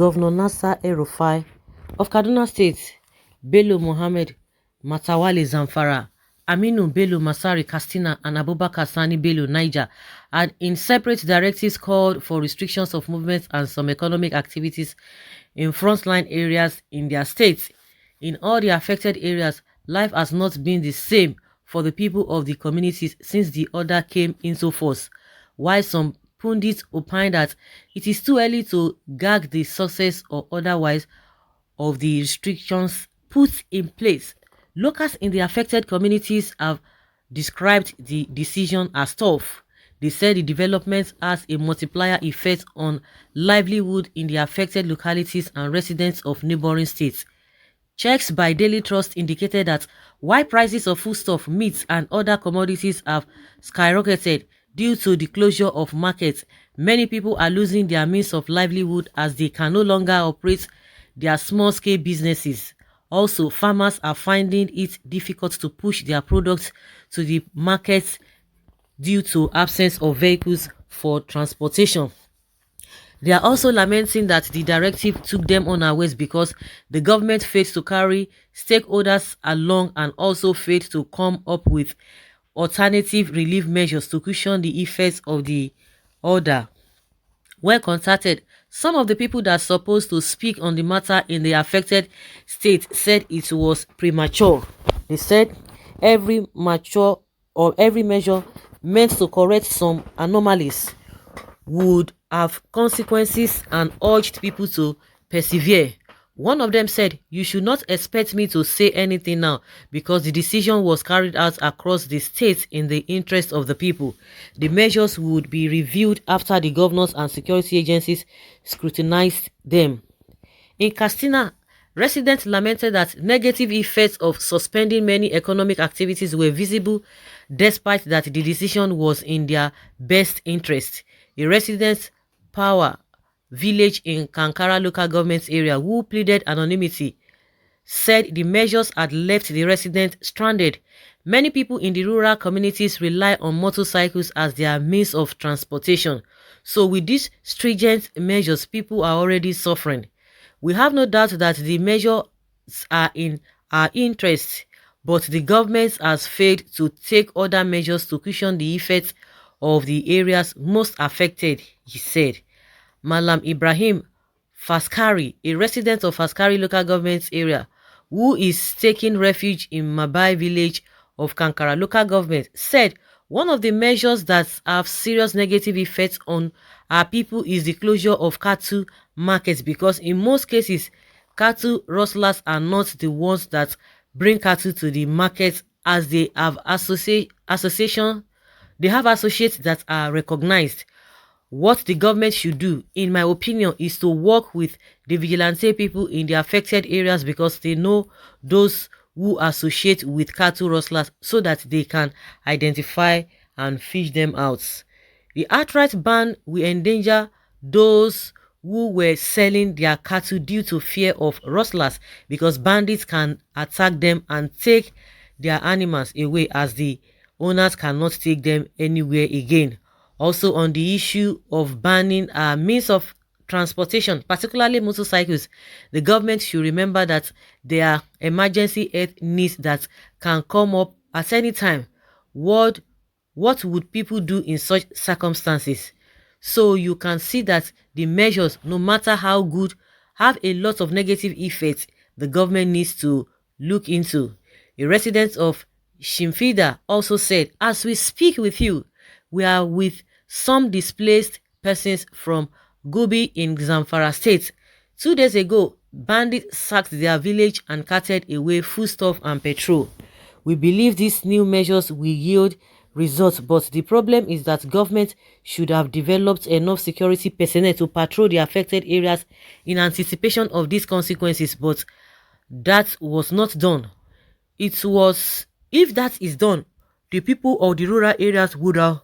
Governor Nasser El-Rufai of Kaduna State, Bello Mohammed Matawale Zamfara, Aminu Bello Masari Katsina, and Abubakar Sani Bello Niger had in separate directives called for restrictions of movement and some economic activities in frontline areas in their states. In all the affected areas, life has not been the same for the people of the communities since the order came into force, while some pundits opine that it is too early to gauge the success or otherwise of the restrictions put in place. Locals in the affected communities have described the decision as tough. They said the development has a multiplier effect on livelihood in the affected localities and residents of neighboring states. Checks by Daily Trust indicated that while prices of foodstuff, meats, and other commodities have skyrocketed due to the closure of markets, many people are losing their means of livelihood as they can no longer operate their small-scale businesses. Also, farmers are finding it difficult to push their products to the markets due to absence of vehicles for transportation. They are also lamenting that the directive took them unawares because the government failed to carry stakeholders along and also failed to come up with alternative relief measures to cushion the effects of the order. When contacted, some of the people that are supposed to speak on the matter in the affected state said it was premature. They said every measure meant to correct some anomalies would have consequences and urged people to persevere. One of them said, "You should not expect me to say anything now because the decision was carried out across the state in the interest of the people. The measures would be reviewed after the governors and security agencies scrutinized them." In Katsina, residents lamented that negative effects of suspending many economic activities were visible despite that the decision was in their best interest. A resident Power village in Kankara local government area who pleaded anonymity said the measures had left the residents stranded. Many people in the rural communities rely on motorcycles as their means of transportation. So with these stringent measures, people are already suffering. We have no doubt that the measures are in our interest, but the government has failed to take other measures to cushion the effects of the areas most affected, he said. Malam Ibrahim Faskari, a resident of Faskari local government area, who is taking refuge in Mabai village of Kankara local government, said one of the measures that have serious negative effects on our people is the closure of cattle markets because in most cases, cattle rustlers are not the ones that bring cattle to the market as they have associates that are recognized. What the government should do, in my opinion, is to work with the vigilante people in the affected areas because they know those who associate with cattle rustlers so that they can identify and fish them out. The outright ban will endanger those who were selling their cattle due to fear of rustlers because bandits can attack them and take their animals away as the owners cannot take them anywhere again. Also, on the issue of banning means of transportation, particularly motorcycles, the government should remember that there are emergency health needs that can come up at any time. What would people do in such circumstances? So you can see that the measures, no matter how good, have a lot of negative effects the government needs to look into. A resident of Shimfida also said, "As we speak with you, we are with some displaced persons from Gobi in Zamfara state. 2 days ago, bandits sacked their village and carted away foodstuff and petrol. We believe these new measures will yield results, but the problem is that government should have developed enough security personnel to patrol the affected areas in anticipation of these consequences, but that was not done. If that is done, the people of the rural areas would have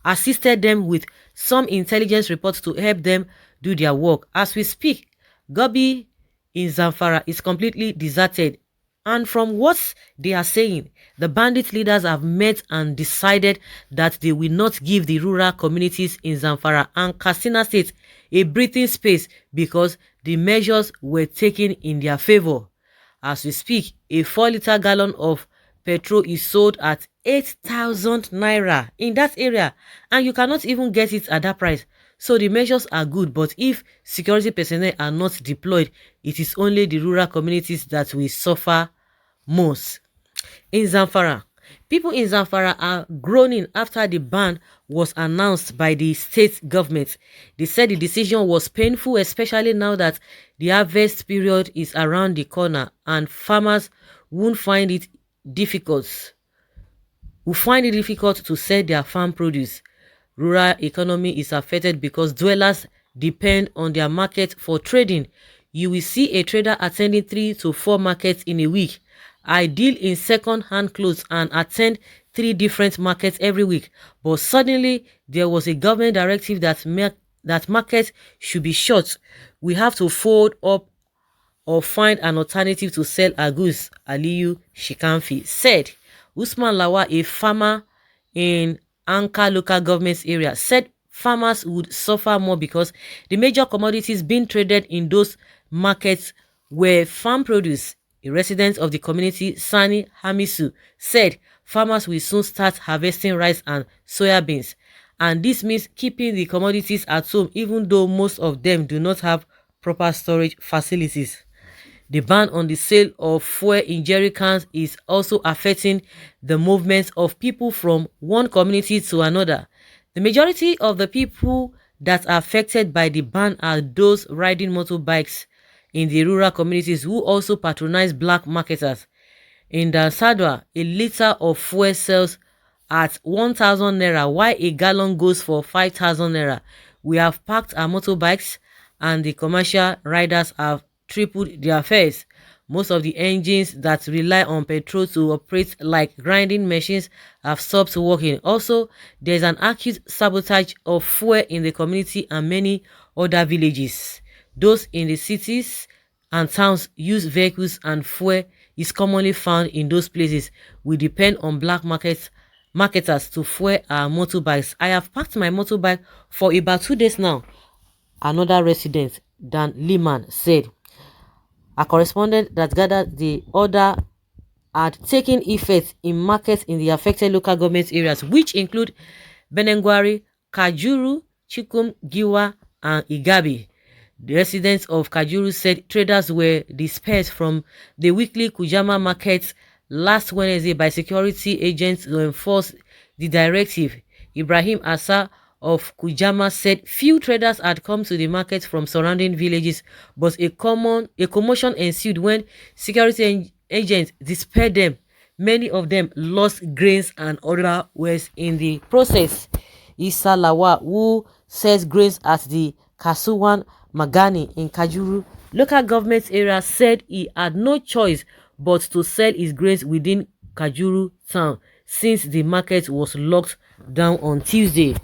assisted them with some intelligence reports to help them do their work. As we speak, Gobi in Zamfara is completely deserted, and from what they are saying, the bandit leaders have met and decided that they will not give the rural communities in Zamfara and Katsina state a breathing space because the measures were taken in their favor. As we speak, a 4-liter gallon of petrol is sold at 8,000 naira in that area, and you cannot even get it at that price. So the measures are good, but if security personnel are not deployed, it is only the rural communities that will suffer most. In Zamfara, people in Zamfara are groaning after the ban was announced by the state government. They said the decision was painful, especially now that the harvest period is around the corner and farmers won't find it difficult to sell their farm produce. Rural economy is affected because dwellers depend on their market for trading. You will see a trader attending 3 to 4 markets in a week. I deal in second-hand clothes and attend 3 different markets every week. But suddenly, there was a government directive that markets should be shut. We have to fold up or find an alternative to sell our goods, Aliyu Shikamfi said. Usman Lawa, a farmer in Anka local government area, said farmers would suffer more because the major commodities being traded in those markets were farm produce. A resident of the community, Sani Hamisu, said farmers will soon start harvesting rice and soya beans, and this means keeping the commodities at home even though most of them do not have proper storage facilities. The ban on the sale of fuel in jerry cans is also affecting the movement of people from one community to another. The majority of the people that are affected by the ban are those riding motorbikes in the rural communities who also patronize black marketers. In Dansadwa, a liter of fuel sells at 1,000 naira while a gallon goes for 5,000 naira. We have parked our motorbikes and the commercial riders have tripled their fares. Most of the engines that rely on petrol to operate, like grinding machines, have stopped working. Also, there is an acute sabotage of fuel in the community and many other villages. Those in the cities and towns use vehicles and fuel is commonly found in those places. We depend on black marketers to fuel our motorbikes. I have parked my motorbike for about 2 days now, another resident, Dan Liman, said. A correspondent that gathered the order had taken effect in markets in the affected local government areas, which include Benengwari, Kajuru, Chikum, Giwa, and Igabi. The residents of Kajuru said traders were dispersed from the weekly Kujama markets last Wednesday by security agents to enforce the directive. Ibrahim Asa of Kujama said few traders had come to the market from surrounding villages, but a commotion ensued when security agents dispersed them. Many of them lost grains and other wares in the process. Isa Lawa, who sells grains at the Kasuwan Magani in Kajuru local government area, said he had no choice but to sell his grains within Kajuru town since the market was locked down on Thursday.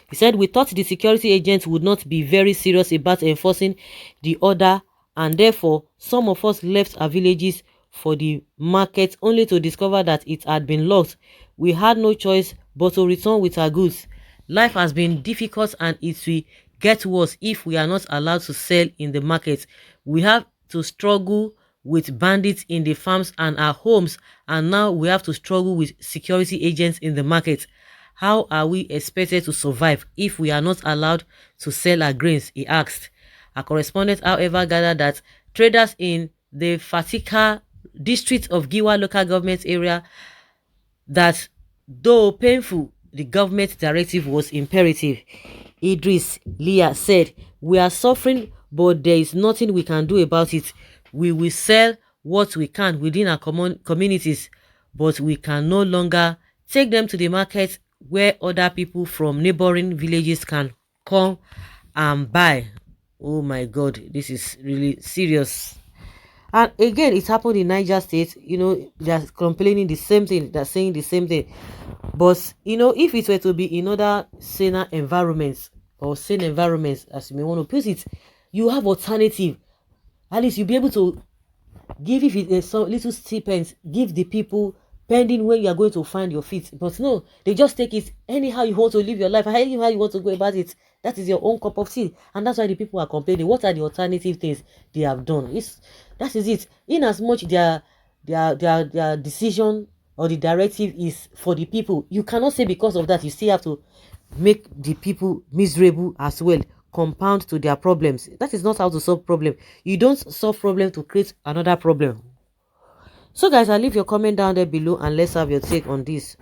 He said, we thought the security agents would not be very serious about enforcing the order, and therefore some of us left our villages for the market only to discover that it had been locked. We had no choice but to return with our goods. Life has been difficult and it will get worse if we are not allowed to sell in the market. We have to struggle with bandits in the farms and our homes, and now we have to struggle with security agents in the market. How are we expected to survive if we are not allowed to sell our grains, he asked. A correspondent, however, gathered that traders in the Fatika district of Giwa local government area that, though painful, the government directive was imperative. Idris Leah said, we are suffering, but there is nothing we can do about it. We will sell what we can within our communities, but we can no longer take them to the market where other people from neighboring villages can come and buy. Oh my God, this is really serious. And again, it happened in Niger State. They're complaining the same thing, they're saying the same thing. But if it were to be in other saner environments, or sane environments, as you may want to put it, you have alternative. At least you'll be able to give, if it's some little stipends, give the people pending when you are going to find your feet. But no, they just take it anyhow you want to live your life, anyhow you want to go about it. That is your own cup of tea, and that's why the people are complaining. What are the alternative things they have done? That is it. In as much their decision or the directive is for the people, you cannot say because of that you still have to make the people miserable as well, compound to their problems. That is not how to solve problem. You don't solve problem to create another problem. So guys, I'll leave your comment down there below and let's have your take on this.